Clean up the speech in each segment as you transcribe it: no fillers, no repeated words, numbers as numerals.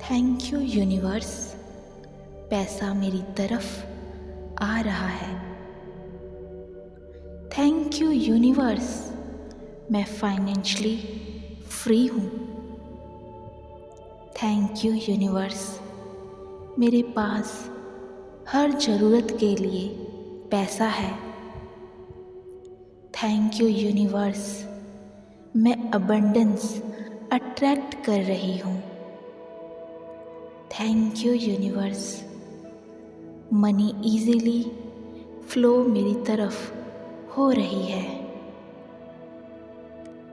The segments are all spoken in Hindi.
थैंक यू यूनिवर्स, पैसा मेरी तरफ आ रहा है। थैंक यू यूनिवर्स, मैं फाइनेंशियली फ्री हूँ। थैंक यू यूनिवर्स, मेरे पास हर ज़रूरत के लिए पैसा है। थैंक यू यूनिवर्स, मैं अबंडेंस अट्रैक्ट कर रही हूँ। Thank you universe, money easily flow मेरी तरफ हो रही है।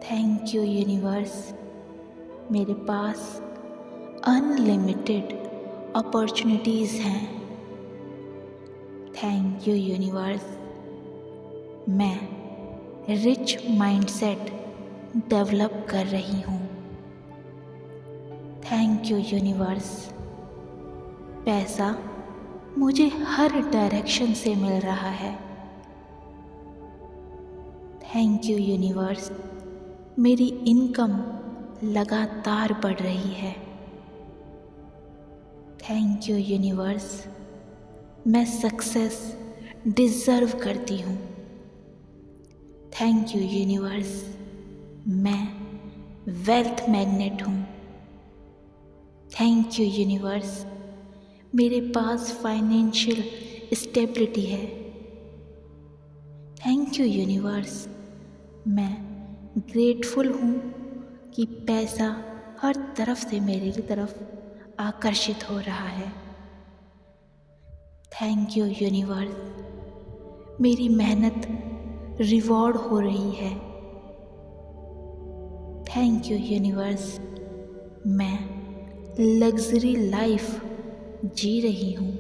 थैंक यू यूनिवर्स, मेरे पास अनलिमिटेड अपॉर्चुनिटीज़ हैं। थैंक यू यूनिवर्स, मैं रिच माइंडसेट डेवलप कर रही हूँ। थैंक यू यूनिवर्स, पैसा मुझे हर डायरेक्शन से मिल रहा है। थैंक यू यूनिवर्स, मेरी इनकम लगातार बढ़ रही है। थैंक यू यूनिवर्स, मैं सक्सेस डिज़र्व करती हूँ। थैंक यू यूनिवर्स, मैं वेल्थ मैग्नेट हूँ। थैंक यू यूनिवर्स, मेरे पास फाइनेंशियल स्टेबिलिटी है। थैंक यू यूनिवर्स, मैं ग्रेटफुल हूँ कि पैसा हर तरफ से मेरी तरफ आकर्षित हो रहा है। थैंक यू यूनिवर्स, मेरी मेहनत रिवॉर्ड हो रही है। थैंक यू यूनिवर्स, मैं लग्जरी लाइफ जी रही हूँ।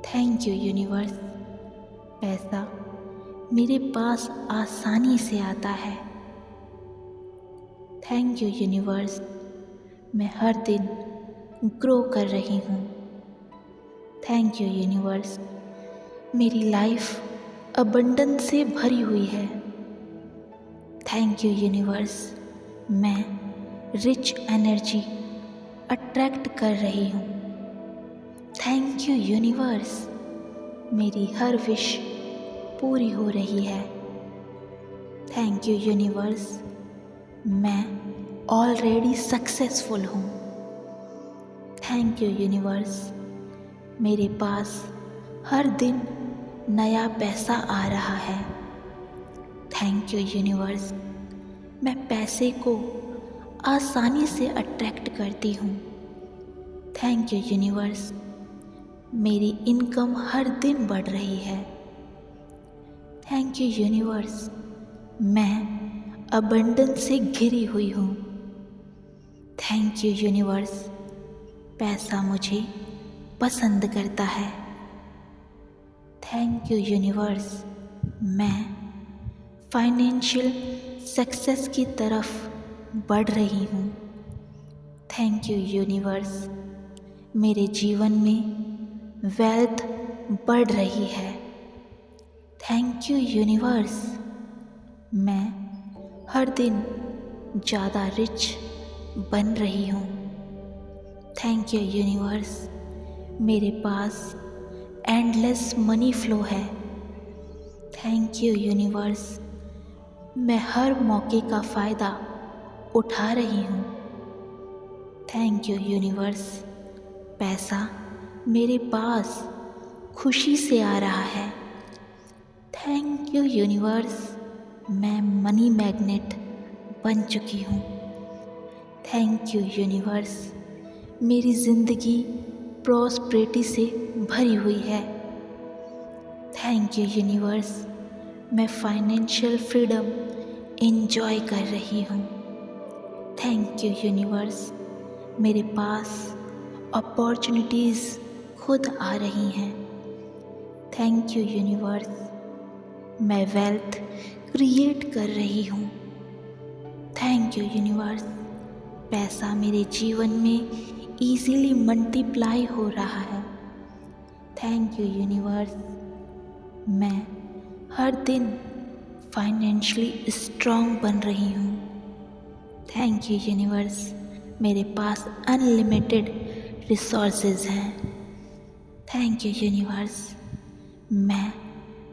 थैंक यू यूनिवर्स, पैसा मेरे पास आसानी से आता है। थैंक यू यूनिवर्स, मैं हर दिन ग्रो कर रही हूँ। थैंक यू यूनिवर्स, मेरी लाइफ अबंडेंस से भरी हुई है। थैंक यू यूनिवर्स, मैं रिच एनर्जी अट्रैक्ट कर रही हूँ। थैंक यू यूनिवर्स, मेरी हर विश पूरी हो रही है। थैंक यू यूनिवर्स, मैं ऑलरेडी सक्सेसफुल हूँ। थैंक यू यूनिवर्स, मेरे पास हर दिन नया पैसा आ रहा है। थैंक यू यूनिवर्स, मैं पैसे को आसानी से अट्रैक्ट करती हूँ। थैंक यू यूनिवर्स, मेरी इनकम हर दिन बढ़ रही है। थैंक यू यूनिवर्स, मैं अबंडेंस से घिरी हुई हूँ। थैंक यू यूनिवर्स, पैसा मुझे पसंद करता है। थैंक यू यूनिवर्स, मैं फाइनेंशियल सक्सेस की तरफ बढ़ रही हूँ। थैंक यू यूनिवर्स, मेरे जीवन में वेल्थ बढ़ रही है। थैंक यू यूनिवर्स, मैं हर दिन ज़्यादा रिच बन रही हूँ। थैंक यू यूनिवर्स, मेरे पास एंडलेस मनी फ्लो है। थैंक यू यूनिवर्स, मैं हर मौके का फ़ायदा उठा रही हूँ। थैंक यू यूनिवर्स, पैसा मेरे पास खुशी से आ रहा है। थैंक यू यूनिवर्स, मैं मनी मैग्नेट बन चुकी हूँ। थैंक यू यूनिवर्स, मेरी ज़िंदगी प्रॉस्पेरिटी से भरी हुई है। थैंक यू यूनिवर्स, मैं फाइनेंशियल फ्रीडम एंजॉय कर रही हूँ। थैंक यू यूनिवर्स, मेरे पास अपॉर्चुनिटीज़ खुद आ रही हैं। थैंक यू यूनिवर्स, मैं वेल्थ क्रिएट कर रही हूँ। थैंक यू यूनिवर्स, पैसा मेरे जीवन में इजीली मल्टीप्लाई हो रहा है। थैंक यू यूनिवर्स, मैं हर दिन फाइनेंशियली स्ट्रांग बन रही हूँ। थैंक यू यूनिवर्स, मेरे पास अनलिमिटेड रिसोर्सेज हैं। थैंक यू यूनिवर्स, मैं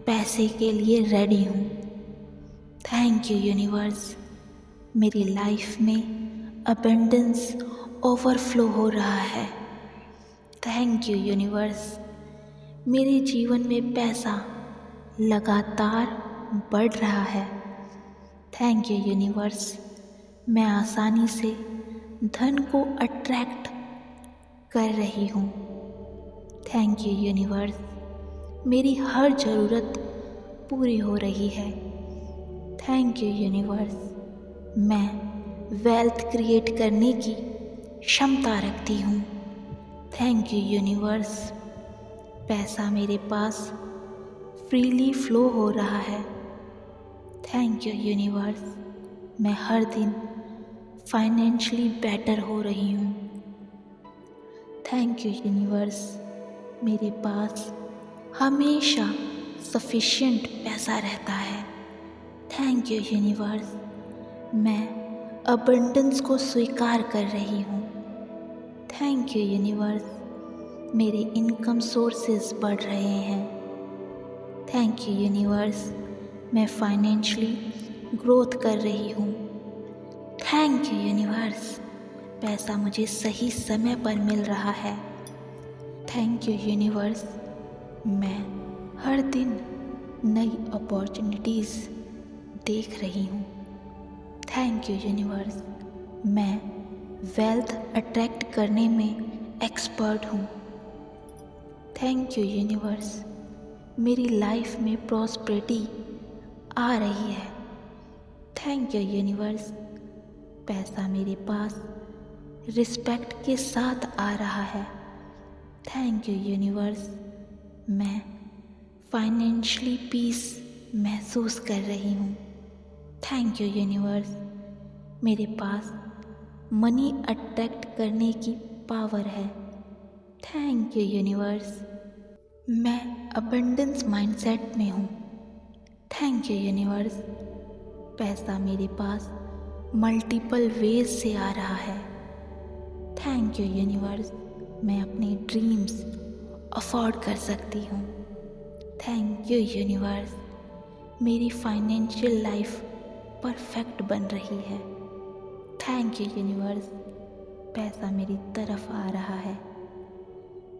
पैसे के लिए रेडी हूँ। थैंक यू यूनिवर्स, मेरी लाइफ में अबंडेंस ओवरफ्लो हो रहा है। थैंक यू यूनिवर्स, मेरे जीवन में पैसा लगातार बढ़ रहा है। थैंक यू यूनिवर्स, मैं आसानी से धन को अट्रैक्ट कर रही हूँ। थैंक यू यूनिवर्स, मेरी हर ज़रूरत पूरी हो रही है। थैंक यू यूनिवर्स, मैं वेल्थ क्रिएट करने की क्षमता रखती हूँ। थैंक यू यूनिवर्स, पैसा मेरे पास फ्रीली फ्लो हो रहा है। थैंक यू यूनिवर्स, मैं हर दिन फाइनेंशियली बेटर हो रही हूँ। थैंक यू यूनिवर्स, मेरे पास हमेशा सफिशिएंट पैसा रहता है। थैंक यू यूनिवर्स, मैं अबंडेंस को स्वीकार कर रही हूँ। थैंक यू यूनिवर्स, मेरे इनकम सोर्सेज बढ़ रहे हैं। थैंक यू यूनिवर्स, मैं फाइनेंशियली ग्रोथ कर रही हूँ। थैंक यू यूनिवर्स, पैसा मुझे सही समय पर मिल रहा है। थैंक यू यूनिवर्स, मैं हर दिन नई अपॉर्चुनिटीज़ देख रही हूँ। थैंक यू यूनिवर्स, मैं वेल्थ अट्रैक्ट करने में एक्सपर्ट हूँ। थैंक यू यूनिवर्स, मेरी लाइफ में प्रॉस्पेरिटी आ रही है। थैंक यू यूनिवर्स, पैसा मेरे पास रिस्पेक्ट के साथ आ रहा है। थैंक यू यूनिवर्स, मैं फाइनेंशियली पीस महसूस कर रही हूँ। थैंक यू यूनिवर्स, मेरे पास मनी अट्रैक्ट करने की पावर है। थैंक यू यूनिवर्स, मैं अबंडेंस माइंडसेट में हूँ। थैंक यू यूनिवर्स, पैसा मेरे पास मल्टीपल वेज से आ रहा है। थैंक यू यूनिवर्स, मैं अपने ड्रीम्स अफोर्ड कर सकती हूँ। थैंक यू यूनिवर्स, मेरी फाइनेंशियल लाइफ परफेक्ट बन रही है। थैंक यू यूनिवर्स, पैसा मेरी तरफ आ रहा है।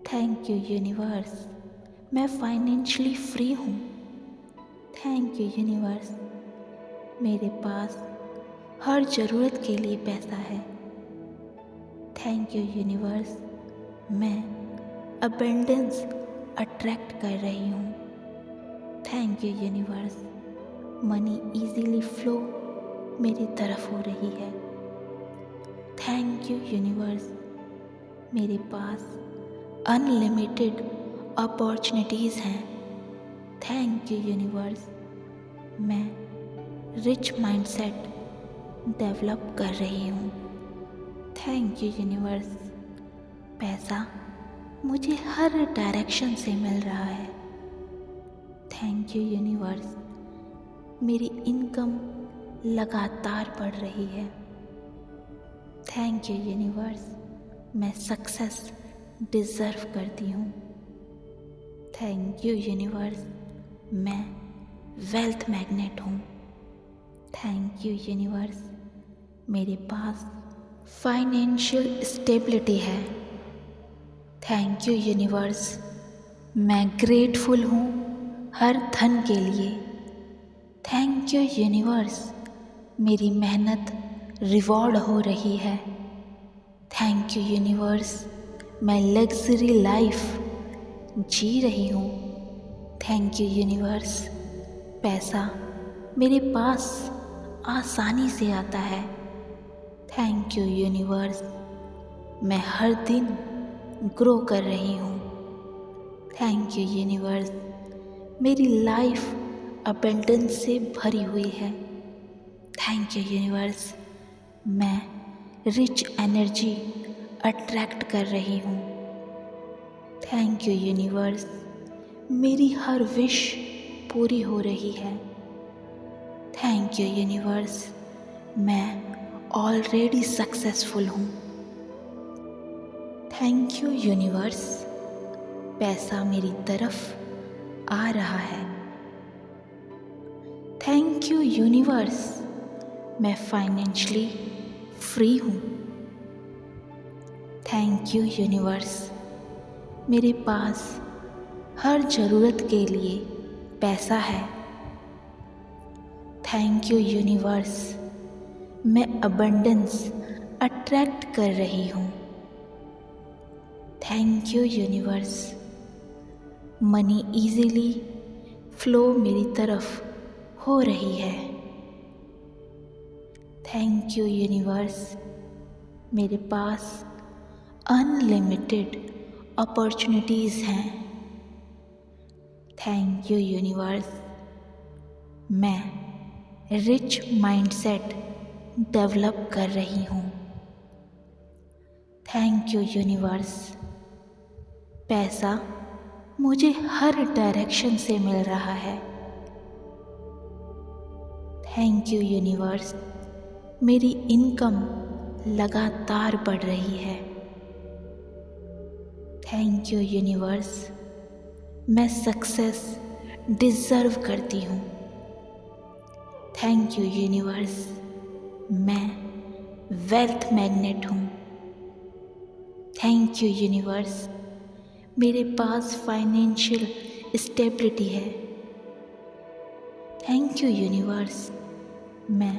थैंक यू यूनिवर्स, मैं फाइनेंशियली फ्री हूँ। थैंक यू यूनिवर्स, मेरे पास हर ज़रूरत के लिए पैसा है। थैंक यू यूनिवर्स, मैं अबंडेंस अट्रैक्ट कर रही हूँ। Thank you universe, money easily flow मेरी तरफ हो रही है। थैंक यू यूनिवर्स, मेरे पास अनलिमिटेड अपॉर्चुनिटीज़ हैं। थैंक यू यूनिवर्स, मैं रिच माइंडसेट डेवलप कर रही हूँ। थैंक यू यूनिवर्स, पैसा मुझे हर डायरेक्शन से मिल रहा है। थैंक यू यूनिवर्स, मेरी इनकम लगातार बढ़ रही है। थैंक यू यूनिवर्स, मैं सक्सेस डिज़र्व करती हूँ। थैंक यू यूनिवर्स, मैं वेल्थ मैग्नेट हूँ। थैंक यू यूनिवर्स, मेरे पास फाइनेंशियल स्टेबिलिटी है। थैंक यू यूनिवर्स, मैं ग्रेटफुल हूँ हर धन के लिए। थैंक यू यूनिवर्स, मेरी मेहनत रिवॉर्ड हो रही है। थैंक यू यूनिवर्स, मैं लग्जरी लाइफ जी रही हूँ। थैंक यू यूनिवर्स, पैसा मेरे पास आसानी से आता है। थैंक यू यूनिवर्स, मैं हर दिन ग्रो कर रही हूँ। थैंक यू यूनिवर्स, मेरी लाइफ अबंडेंस से भरी हुई है। थैंक यू यूनिवर्स, मैं रिच एनर्जी अट्रैक्ट कर रही हूँ। थैंक यू यूनिवर्स, मेरी हर विश पूरी हो रही है। थैंक यू यूनिवर्स, मैं ऑलरेडी सक्सेसफुल हूँ। थैंक यू यूनिवर्स, पैसा मेरी तरफ आ रहा है। थैंक यू यूनिवर्स, मैं फाइनेंशियली फ्री हूँ। थैंक यू यूनिवर्स, मेरे पास हर ज़रूरत के लिए पैसा है। थैंक यू यूनिवर्स, मैं अबंडेंस अट्रैक्ट कर रही हूँ। Thank you universe, money easily flow मेरी तरफ हो रही है। थैंक यू यूनिवर्स, मेरे पास अनलिमिटेड अपॉर्चुनिटीज़ हैं। थैंक यू यूनिवर्स, मैं रिच माइंडसेट डेवलप कर रही हूँ। थैंक यू यूनिवर्स, पैसा मुझे हर डायरेक्शन से मिल रहा है। थैंक यू यूनिवर्स, मेरी इनकम लगातार बढ़ रही है। थैंक यू यूनिवर्स, मैं सक्सेस डिज़र्व करती हूँ। थैंक यू यूनिवर्स, मैं वेल्थ मैग्नेट हूँ। थैंक यू यूनिवर्स, मेरे पास फाइनेंशियल स्टेबिलिटी है। थैंक यू यूनिवर्स, मैं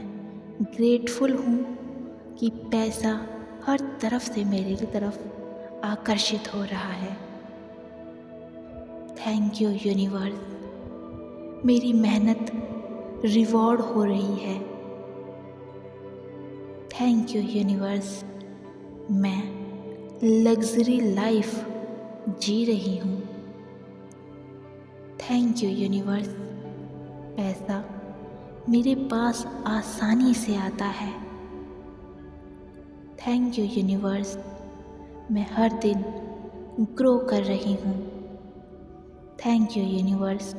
ग्रेटफुल हूँ कि पैसा हर तरफ से मेरी तरफ आकर्षित हो रहा है। थैंक यू यूनिवर्स, मेरी मेहनत रिवॉर्ड हो रही है। थैंक यू यूनिवर्स, मैं लग्जरी लाइफ जी रही हूँ। थैंक यू यूनिवर्स, पैसा मेरे पास आसानी से आता है। थैंक यू यूनिवर्स, मैं हर दिन ग्रो कर रही हूँ। थैंक यू यूनिवर्स,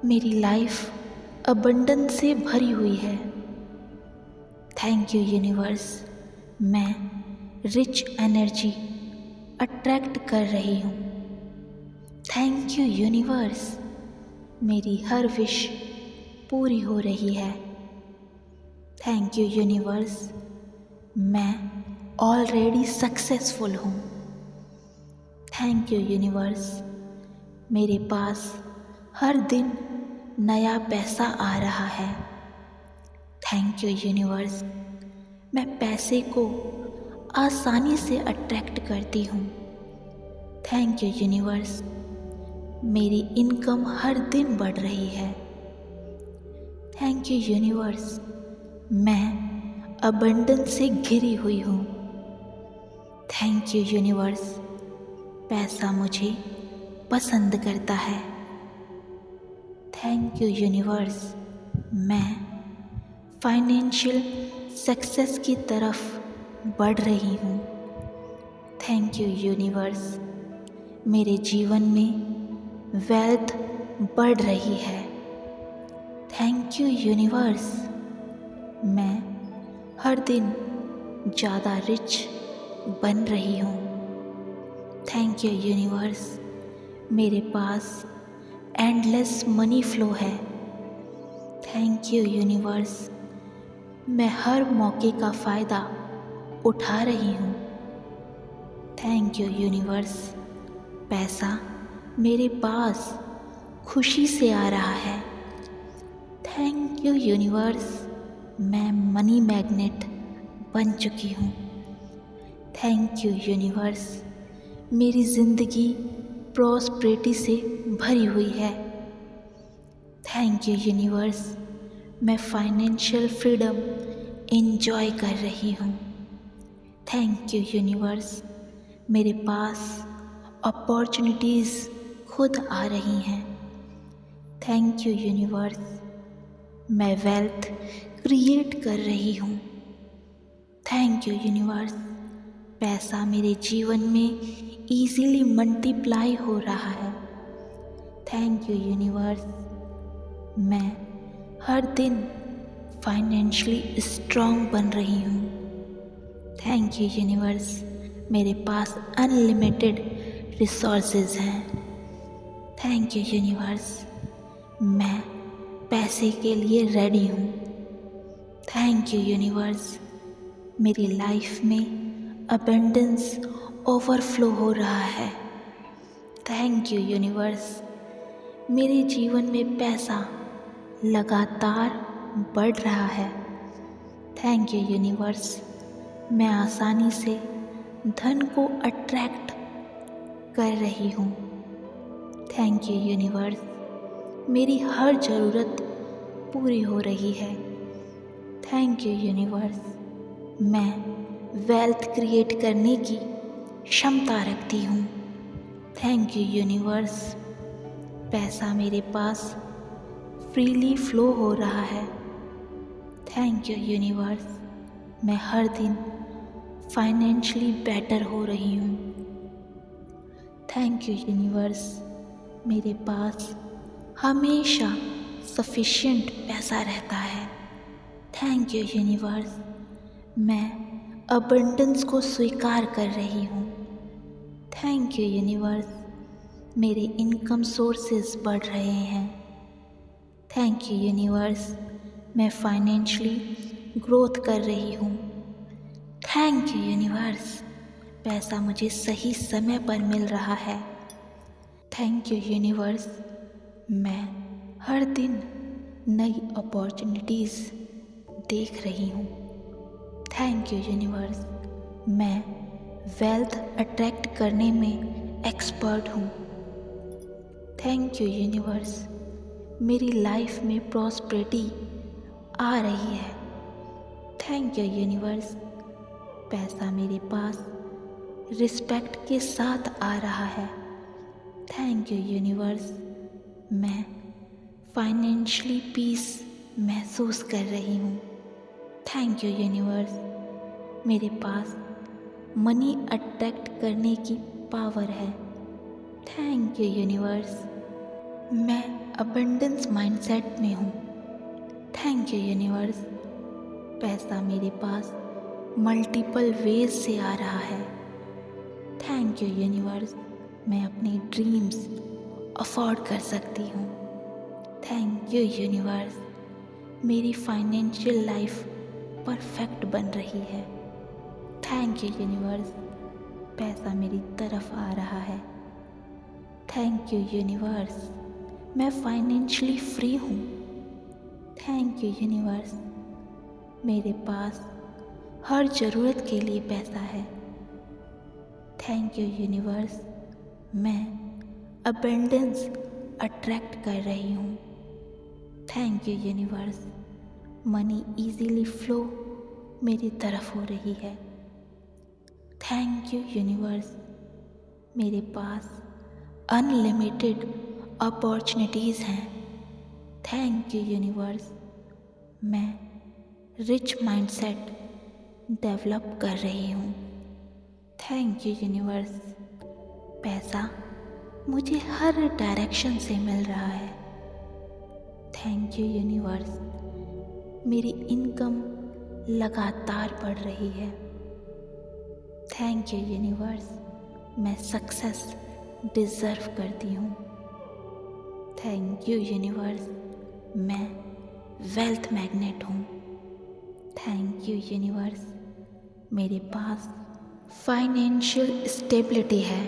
मेरी लाइफ अबंडेंस से भरी हुई है। थैंक यू यूनिवर्स, मैं रिच एनर्जी अट्रैक्ट कर रही हूँ। थैंक यू यूनिवर्स, मेरी हर विश पूरी हो रही है। थैंक यू यूनिवर्स, मैं ऑलरेडी सक्सेसफुल हूँ। थैंक यू यूनिवर्स, मेरे पास हर दिन नया पैसा आ रहा है। थैंक यू यूनिवर्स, मैं पैसे को आसानी से अट्रैक्ट करती हूँ। थैंक यू यूनिवर्स, मेरी इनकम हर दिन बढ़ रही है। थैंक यू यूनिवर्स, मैं अबंडेंस से घिरी हुई हूँ। थैंक यू यूनिवर्स, पैसा मुझे पसंद करता है। थैंक यू यूनिवर्स, मैं फाइनेंशियल सक्सेस की तरफ बढ़ रही हूँ। थैंक यू यूनिवर्स, मेरे जीवन में वेल्थ बढ़ रही है। थैंक यू यूनिवर्स, मैं हर दिन ज़्यादा रिच बन रही हूँ। थैंक यू यूनिवर्स, मेरे पास एंडलेस मनी फ्लो है। थैंक यू यूनिवर्स, मैं हर मौके का फ़ायदा उठा रही हूँ। थैंक यू यूनिवर्स, पैसा मेरे पास खुशी से आ रहा है। थैंक यू यूनिवर्स, मैं मनी मैग्नेट बन चुकी हूँ। थैंक यू यूनिवर्स, मेरी ज़िंदगी प्रॉस्पेरिटी से भरी हुई है। थैंक यू यूनिवर्स, मैं फाइनेंशियल फ्रीडम एंजॉय कर रही हूँ। थैंक यू यूनिवर्स, मेरे पास अपॉर्चुनिटीज़ खुद आ रही हैं। थैंक यू यूनिवर्स, मैं वेल्थ क्रिएट कर रही हूँ। थैंक यू यूनिवर्स, पैसा मेरे जीवन में इजीली मल्टीप्लाई हो रहा है। थैंक यू यूनिवर्स, मैं हर दिन फाइनेंशियली स्ट्रांग बन रही हूँ। थैंक यू यूनिवर्स, मेरे पास अनलिमिटेड रिसोर्सेज हैं। थैंक यू यूनिवर्स, मैं पैसे के लिए रेडी हूँ। थैंक यू यूनिवर्स, मेरी लाइफ में अबंडेंस ओवरफ्लो हो रहा है। थैंक यू यूनिवर्स, मेरे जीवन में पैसा लगातार बढ़ रहा है। थैंक यू यूनिवर्स, मैं आसानी से धन को अट्रैक्ट कर रही हूँ। थैंक यू यूनिवर्स, मेरी हर ज़रूरत पूरी हो रही है। थैंक यू यूनिवर्स, मैं वेल्थ क्रिएट करने की क्षमता रखती हूँ। थैंक यू यूनिवर्स, पैसा मेरे पास फ्रीली फ्लो हो रहा है। थैंक यू यूनिवर्स, मैं हर दिन फाइनेंशियली बेटर हो रही हूँ। थैंक यू यूनिवर्स, मेरे पास हमेशा सफिशिएंट पैसा रहता है। थैंक यू यूनिवर्स, मैं अबंडेंस को स्वीकार कर रही हूँ। थैंक यू यूनिवर्स, मेरे इनकम सोर्सेज बढ़ रहे हैं। थैंक यू यूनिवर्स, मैं फाइनेंशियली ग्रोथ कर रही हूँ। थैंक यू यूनिवर्स, पैसा मुझे सही समय पर मिल रहा है। थैंक यू यूनिवर्स, मैं हर दिन नई अपॉर्चुनिटीज़ देख रही हूँ। थैंक यू यूनिवर्स, मैं वेल्थ अट्रैक्ट करने में एक्सपर्ट हूँ। थैंक यू यूनिवर्स, मेरी लाइफ में प्रॉस्पेरिटी आ रही है। थैंक यू यूनिवर्स, पैसा मेरे पास रिस्पेक्ट के साथ आ रहा है। थैंक यू यूनिवर्स, मैं फाइनेंशियली पीस महसूस कर रही हूँ। थैंक यू यूनिवर्स, मेरे पास मनी अट्रैक्ट करने की पावर है। थैंक यू यूनिवर्स, मैं अबंडेंस माइंडसेट में हूँ। थैंक यू यूनिवर्स, पैसा मेरे पास मल्टीपल वेज से आ रहा है। थैंक यू यूनिवर्स, मैं अपनी ड्रीम्स अफोर्ड कर सकती हूँ। थैंक यू यूनिवर्स, मेरी फाइनेंशियल लाइफ परफेक्ट बन रही है। थैंक यू यूनिवर्स, पैसा मेरी तरफ आ रहा है। थैंक यू यूनिवर्स, मैं फाइनेंशियली फ्री हूँ। थैंक यू यूनिवर्स, मेरे पास हर ज़रूरत के लिए पैसा है। थैंक यू यूनिवर्स, मैं अबंडेंस अट्रैक्ट कर रही हूँ। Thank you universe, money easily flow मेरी तरफ हो रही है। थैंक यू यूनिवर्स, मेरे पास अनलिमिटेड अपॉर्चुनिटीज़ हैं। थैंक यू यूनिवर्स, मैं रिच माइंडसेट डेवलप कर रही हूँ। थैंक यू यूनिवर्स, पैसा मुझे हर डायरेक्शन से मिल रहा है। थैंक यू यूनिवर्स, मेरी इनकम लगातार बढ़ रही है। थैंक यू यूनिवर्स, मैं सक्सेस डिज़र्व करती हूँ। थैंक यू यूनिवर्स, मैं वेल्थ मैग्नेट हूँ। थैंक यू यूनिवर्स, मेरे पास फाइनेंशियल स्टेबिलिटी है।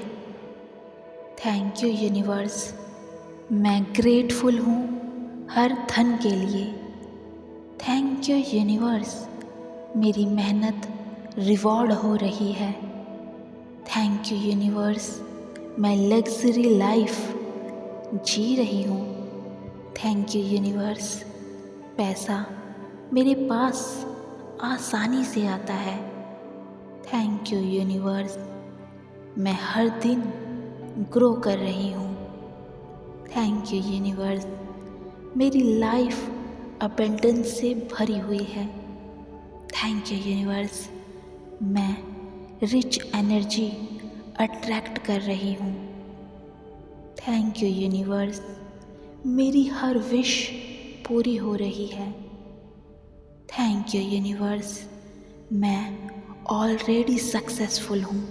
थैंक यू यूनिवर्स, मैं ग्रेटफुल हूँ हर धन के लिए। थैंक यू यूनिवर्स, मेरी मेहनत रिवॉर्ड हो रही है। थैंक यू यूनिवर्स, मैं लग्जरी लाइफ जी रही हूँ। थैंक यू यूनिवर्स, पैसा मेरे पास आसानी से आता है। थैंक यू यूनिवर्स, मैं हर दिन ग्रो कर रही हूँ। थैंक यू यूनिवर्स, मेरी लाइफ अबंडेंस से भरी हुई है। थैंक यू यूनिवर्स, मैं रिच एनर्जी अट्रैक्ट कर रही हूँ। थैंक यू यूनिवर्स, मेरी हर विश पूरी हो रही है। थैंक यू यूनिवर्स, मैं ऑलरेडी सक्सेसफुल हूँ।